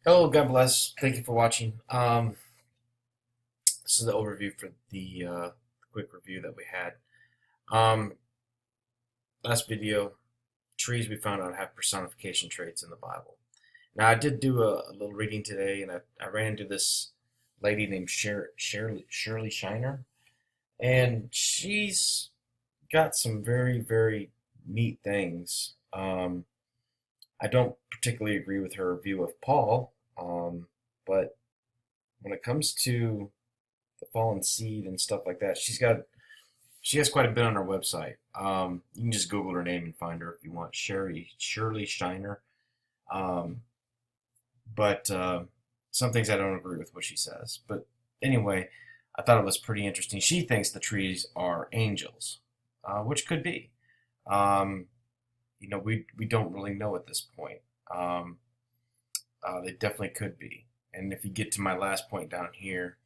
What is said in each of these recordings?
Hello, God bless. Thank you for watching. This is the overview for the quick review that we had. Um, Last video, trees we found out have personification traits in the Bible. Now, I did do a little reading today, and I ran into this lady named Shirley Shiner, and she's got some very, very neat things. I don't particularly agree with her view of Paul, but when it comes to the fallen seed and stuff like that. She has quite a bit on her website. You can just Google her name and find her if you want. Shirley Shiner. Um, but some things I don't agree with what she says. But anyway, I thought it was pretty interesting. She thinks the trees are angels, which could be. Um, we don't really know at this point. Um, they definitely could be. And if you get to my last point down here,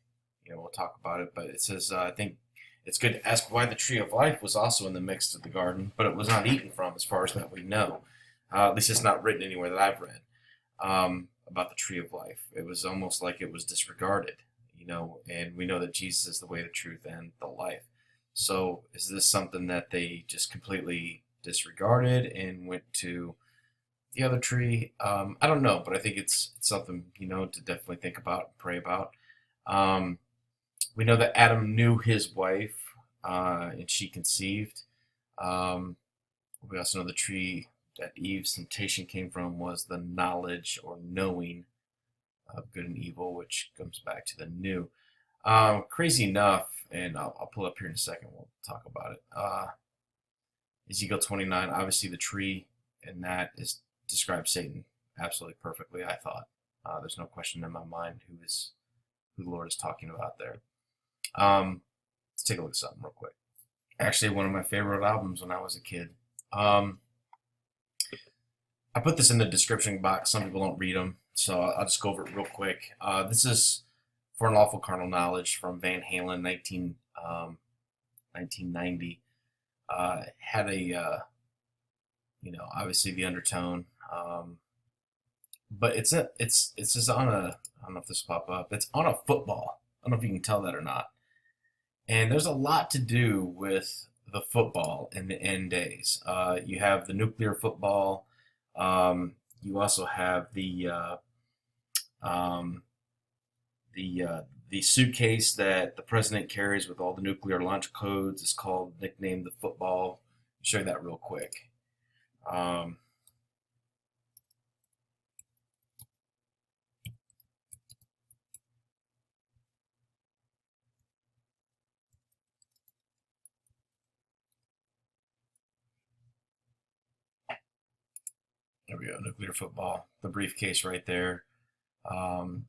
we'll talk about it. But it says, I think it's good to ask why the tree of life was also in the midst of the garden, but it was not eaten from, as far as that we know. At least it's not written anywhere that I've read about the tree of life. It was almost like it was disregarded, and we know that Jesus is the way, the truth, and the life. So is this something that they just completely disregarded and went to the other tree? I don't know, but I think it's something, to definitely think about and pray about. Um, we know that Adam knew his wife, and she conceived. Um, we also know the tree that Eve's temptation came from was the knowledge or knowing of good and evil, which comes back to the new. Crazy enough, and I'll pull up here in a second. We'll talk about it. Ezekiel 29, obviously the tree, and that is describes Satan absolutely perfectly. I thought there's no question in my mind who the Lord is talking about there. Let's take a look at something real quick. Actually, one of my favorite albums when I was a kid. Um, I put this in the description box. Some people don't read them, so I'll just go over it real quick. This is For Unlawful Carnal Knowledge from Van Halen, 1990. Had obviously the undertone, but it's just on a, I don't know if this will pop up. It's on a football. I don't know if you can tell that or not. And there's a lot to do with the football in the end days. You have the nuclear football. You also have um, the suitcase that the president carries with all the nuclear launch codes. Is called, nicknamed, the football. I'll show you that real quick. Um, there we go. Nuclear football. The briefcase right there.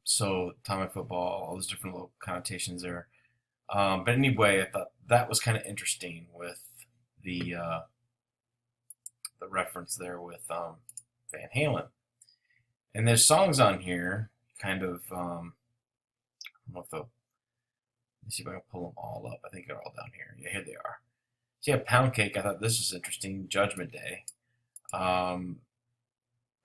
So atomic football. All those different little connotations there. But anyway, I thought that was kind of interesting with the uh, the reference there with Van Halen. And there's songs on here, kind of. I don't know if let me see if I can pull them all up. I think they're all down here. Yeah, here they are. So yeah, Pound Cake. I thought this was interesting. Judgment Day. Um,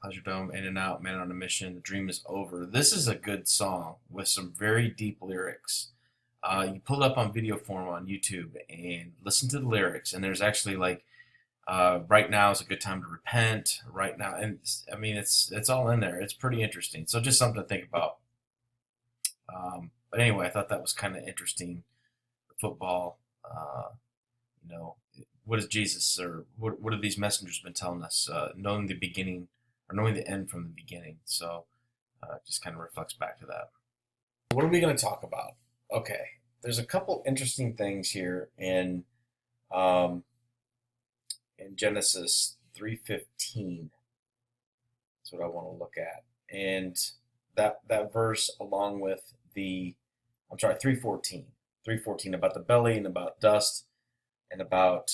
Pleasure Dome, In and Out, Man on a Mission, The Dream is Over. This is a good song with some very deep lyrics. You pull it up on video form on YouTube and listen to the lyrics, and there's actually like, right now is a good time to repent. Right now, and I mean it's all in there. It's pretty interesting. So just something to think about. But anyway, I thought that was kind of interesting. The football, you know, what is Jesus, or what have these messengers been telling us? Knowing the beginning, or knowing the end from the beginning. So just kind of reflects back to that. What are we going to talk about? Okay, there's a couple interesting things here um, in Genesis 3:15. That's what I want to look at, and that verse along with the, I'm sorry, 3:14 about the belly and about dust and about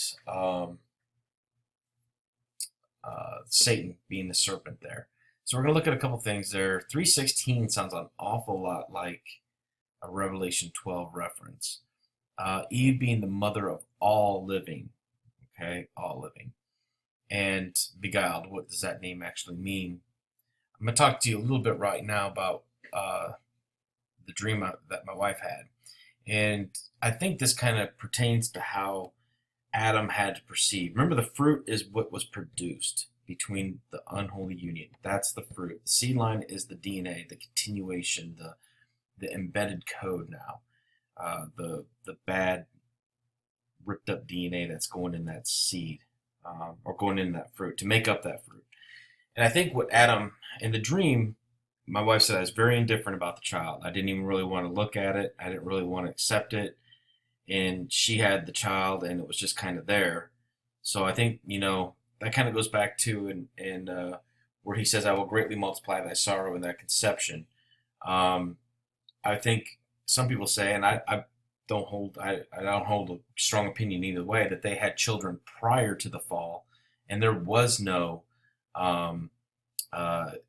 Satan being the serpent there. So we're going to look at a couple things there. 3:16 sounds an awful lot like a Revelation 12 reference. Eve being the mother of all living, okay, all living, and beguiled. What does that name actually mean? I'm going to talk to you a little bit right now about the dream that my wife had. And I think this kind of pertains to how Adam had to perceive. Remember, the fruit is what was produced between the unholy union. That's the fruit. The seed line is the DNA, the continuation, the embedded code now. The bad ripped up DNA that's going in that seed, or going in that fruit to make up that fruit. And I think what Adam in the dream, my wife said I was very indifferent about the child. I didn't even really want to look at it. I didn't really want to accept it. And she had the child, and it was just kind of there. So I think that kind of goes back to and where he says, "I will greatly multiply thy sorrow and thy conception." Um, I think some people say, and I don't hold a strong opinion either way, that they had children prior to the fall, and there was no um,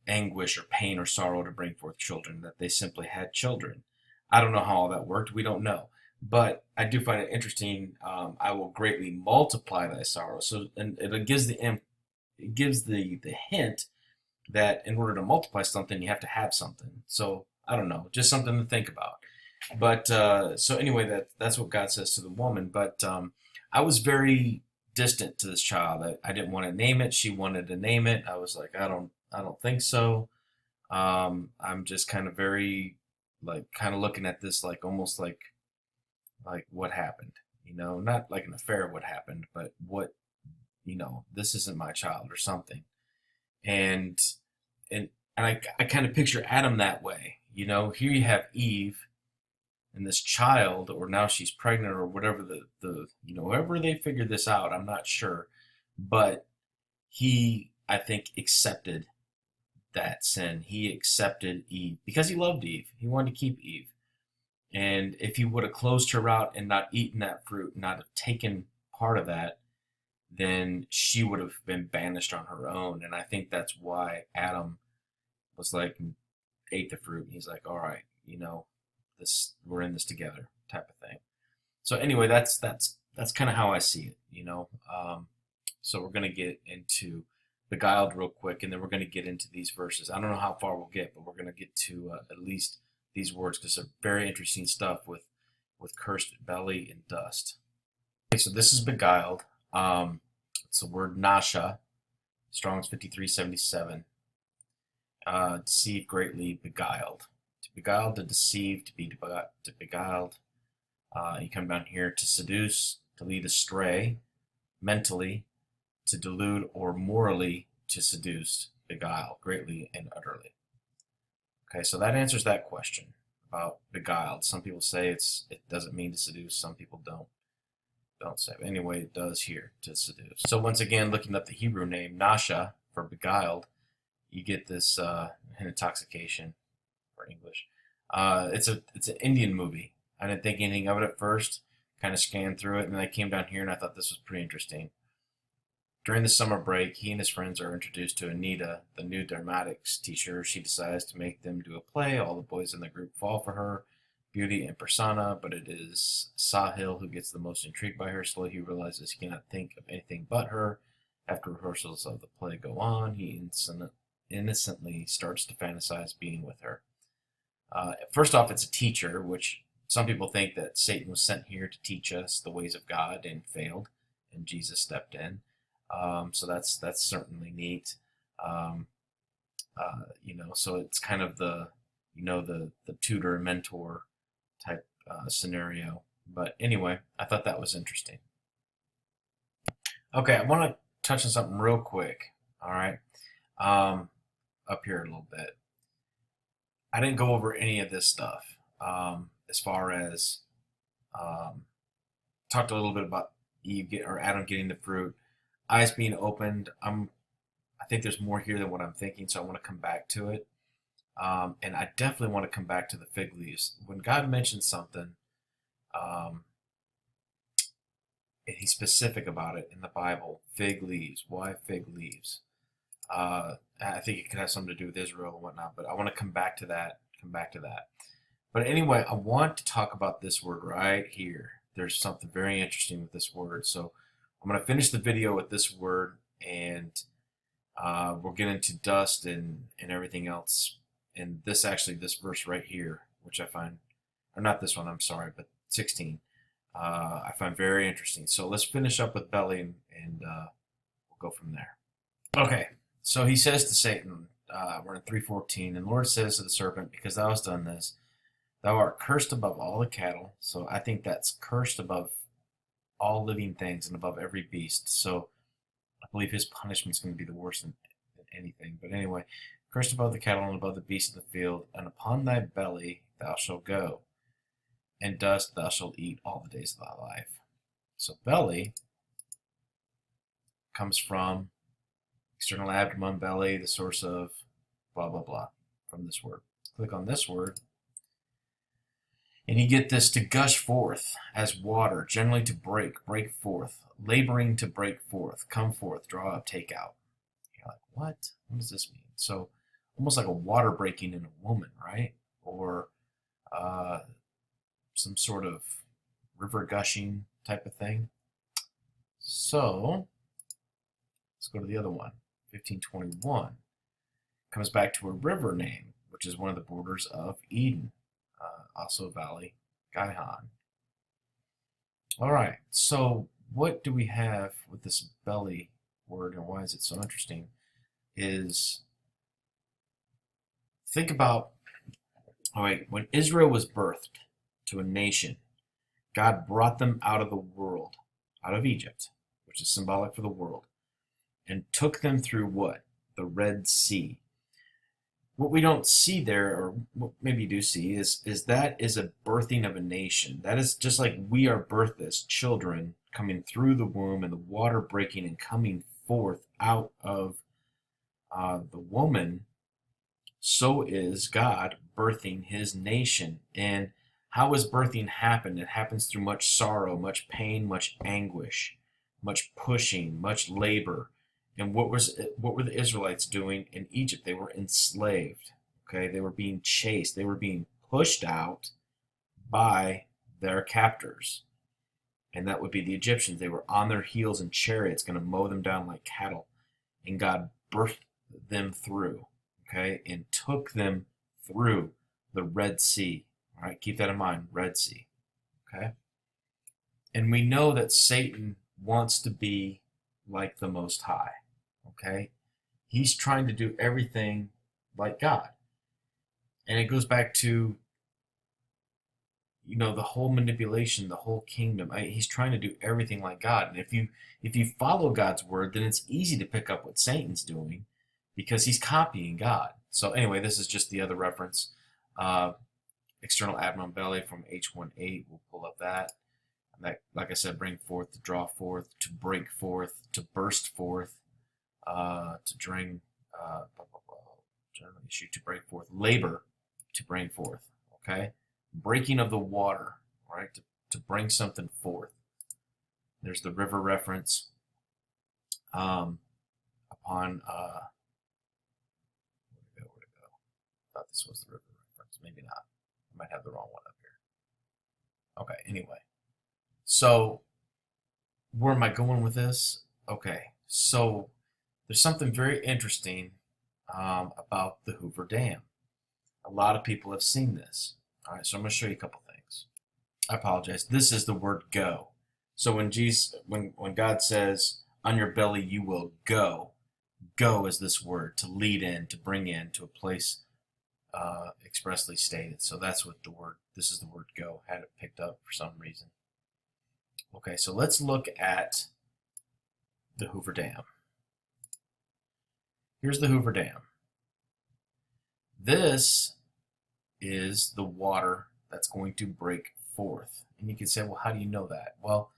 anguish or pain or sorrow to bring forth children, that they simply had children. I don't know how all that worked. We don't know. But I do find it interesting. I will greatly multiply thy sorrow. So, and it gives the hint that in order to multiply something, you have to have something. So I don't know, just something to think about. But so anyway, that's what God says to the woman. But I was very distant to this child. I didn't want to name it. She wanted to name it. I was like, I don't think so. I'm just kind of very like kind of looking at this like almost like what happened. Not like an affair what happened, but what this isn't my child or something. And and I kind of picture Adam that way. Here you have Eve and this child, or now she's pregnant, or whatever however they figured this out, I'm not sure. But he, I think, accepted that sin. He accepted Eve because he loved Eve. He wanted to keep Eve. And if he would have closed her out and not eaten that fruit, not have taken part of that, then she would have been banished on her own. And I think that's why Adam was like, ate the fruit. And he's like, all right, this, we're in this together, type of thing. So anyway, that's kind of how I see it. So we're gonna get into beguiled real quick, and then we're gonna get into these verses. I don't know how far we'll get, but we're gonna get to at least these words because they're very interesting stuff with cursed belly and dust. Okay, so this is beguiled. It's the word nasha, Strong's 5377. Deceived greatly, beguiled. To beguile, to deceive, to be beguiled. You come down here to seduce, to lead astray, mentally, to delude, or morally to seduce, beguile, greatly and utterly. Okay, so that answers that question about beguiled. Some people say it doesn't mean to seduce. Some people don't say. But anyway, it does here, to seduce. So once again, looking up the Hebrew name nasha for beguiled, you get this intoxication for English. It's an Indian movie. I didn't think anything of it at first. Kind of scanned through it, and then I came down here and I thought this was pretty interesting. During the summer break, he and his friends are introduced to Anita, the new dramatics teacher. She decides to make them do a play. All the boys in the group fall for her beauty and persona, but it is Sahil who gets the most intrigued by her. Slowly he realizes he cannot think of anything but her. After rehearsals of the play go on, he innocently starts to fantasize being with her. First off, it's a teacher, which some people think that Satan was sent here to teach us the ways of God and failed, and Jesus stepped in. So that's certainly neat. So it's kind of the tutor mentor type scenario. But anyway, I thought that was interesting. Okay, I want to touch on something real quick. All right, up here a little bit. I didn't go over any of this stuff as far as talked a little bit about Adam getting the fruit, eyes being opened. I think there's more here than what I'm thinking, so I want to come back to it. And I definitely want to come back to the fig leaves. When God mentions something, and He's specific about it in the Bible, fig leaves. Why fig leaves? I think it could have something to do with Israel and whatnot, but I want to come back to that. But anyway, I want to talk about this word right here. There's something very interesting with this word. So I'm going to finish the video with this word, and We'll get into dust and everything else. And this verse right here, which I find, or not this one, I'm sorry, but 16, I find very interesting. So let's finish up with belly and we'll go from there. Okay, so he says to Satan, we're in 3:14, and the Lord says to the serpent, because thou hast done this, thou art cursed above all the cattle. So I think that's cursed above all living things and above every beast. So I believe his punishment is going to be the worst than anything. But anyway, cursed above the cattle and above the beasts of the field, and upon thy belly thou shalt go, and dust thou shalt eat all the days of thy life. So belly comes from external abdomen, belly, the source of blah, blah, blah, from this word. Click on this word, and you get this: to gush forth as water, generally to break forth, laboring to break forth, come forth, draw up, take out. You're like, what? What does this mean? So almost like a water breaking in a woman, right? Or some sort of river gushing type of thing. So let's go to the other one. 15:21 comes back to a river name, which is one of the borders of Eden, also Valley Gihon. All right, so what do we have with this belly word, and why is it so interesting? Is think about, all right, when Israel was birthed to a nation, God brought them out of the world, out of Egypt, which is symbolic for the world, and took them through what? The Red Sea. What we don't see there, or what maybe you do see, is that is a birthing of a nation. That is just like we are birthed as children, coming through the womb and the water breaking and coming forth out of the woman. So is God birthing his nation. And how is birthing happen? It happens through much sorrow, much pain, much anguish, much pushing, much labor. And what were the Israelites doing in Egypt? They were enslaved. Okay, they were being chased. They were being pushed out by their captors, and that would be the Egyptians. They were on their heels in chariots, going to mow them down like cattle. And God birthed them through, okay, and took them through the Red Sea. All right, keep that in mind, Red Sea, okay. And we know that Satan wants to be like the Most High. Okay, he's trying to do everything like God, and it goes back to, the whole manipulation, the whole kingdom. He's trying to do everything like God, and if you follow God's word, then it's easy to pick up what Satan's doing, because he's copying God. So anyway, this is just the other reference. External abdomen, belly from H18. We'll pull up that. And that, like I said, bring forth, to draw forth, to break forth, to burst forth. To drain, general issue, to break forth, labor, to bring forth, okay? Breaking of the water, right? To bring something forth. There's the river reference. Upon, where'd it go? I thought this was the river reference. Maybe not. I might have the wrong one up here. Okay, anyway. So, where am I going with this? Okay, so there's something very interesting about the Hoover Dam. A lot of people have seen this. All right, so I'm going to show you a couple things. I apologize. This is the word go. So when God says, on your belly you will go, go is this word, to lead in, to bring in, to a place expressly stated. So that's what this is the word go. Had it picked up for some reason. Okay, so let's look at the Hoover Dam. Here's the Hoover Dam. This is the water that's going to break forth. And you can say, well, how do you know that? Well,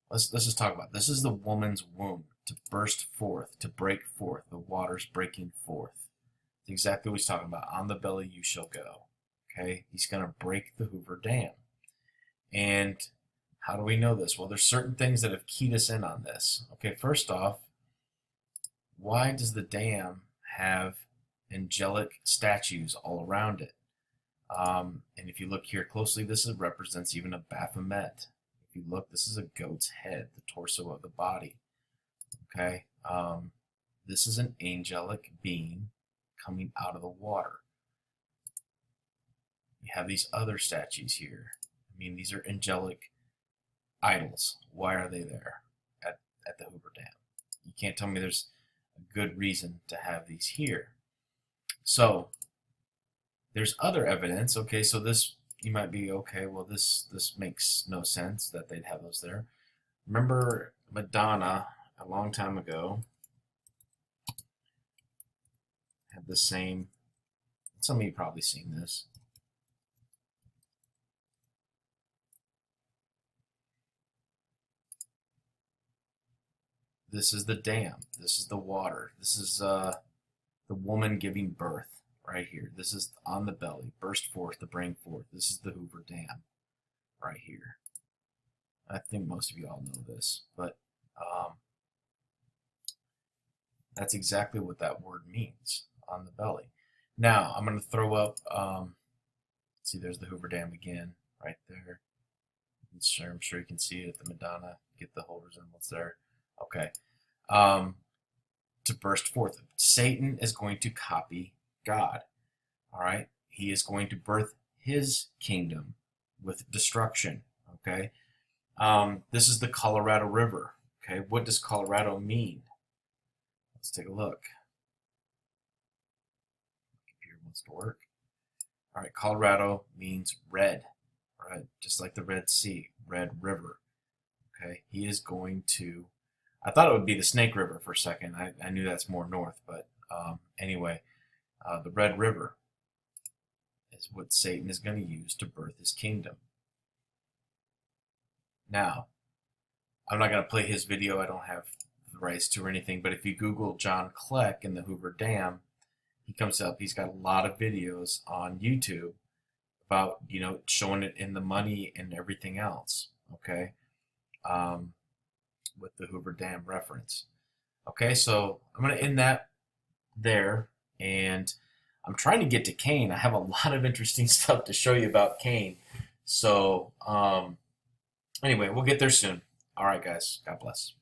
let's just talk about it. This is the woman's womb, to burst forth, to break forth. The water's breaking forth. It's exactly what he's talking about. On the belly you shall go. Okay? He's going to break the Hoover Dam. And how do we know this? Well, there's certain things that have keyed us in on this. Okay, first off, why does the dam have angelic statues all around it? And if you look here closely, this represents even a Baphomet. If you look, this is a goat's head, the torso of the body. Okay, This is an angelic being coming out of the water. You have these other statues here. I mean, these are angelic idols. Why are they there at the Hoover Dam? You can't tell me there's a good reason to have these here. So there's other evidence. Okay, so this, you might be, okay, well, this makes no sense that they'd have those there. Remember Madonna a long time ago had the same, some of you probably seen this. This is the dam. This is the water. This is the woman giving birth right here. This is on the belly. Burst forth to bring forth. This is the Hoover Dam right here. I think most of you all know this, but that's exactly what that word means, on the belly. Now, I'm going to throw up, see, there's the Hoover Dam again, right there. I'm sure you can see it, the Madonna, get the whole resemblance there. Okay. To burst forth. Satan is going to copy God. All right. He is going to birth his kingdom with destruction. Okay. This is the Colorado River. Okay. What does Colorado mean? Let's take a look. Computer wants to work. All right. Colorado means red. Right. Just like the Red Sea, Red River. Okay. He is going to, I thought it would be the Snake River for a second. I knew that's more north, but anyway, the Red River is what Satan is going to use to birth his kingdom. Now, I'm not going to play his video. I don't have the rights to or anything, but if you Google John Kleck and the Hoover Dam, he comes up. He's got a lot of videos on YouTube about, you know, showing it in the money and everything else, okay? With the Hoover Dam reference. Okay, so I'm going to end that there, and I'm trying to get to Cain. I have a lot of interesting stuff to show you about Cain. So, anyway, we'll get there soon. All right, guys. God bless.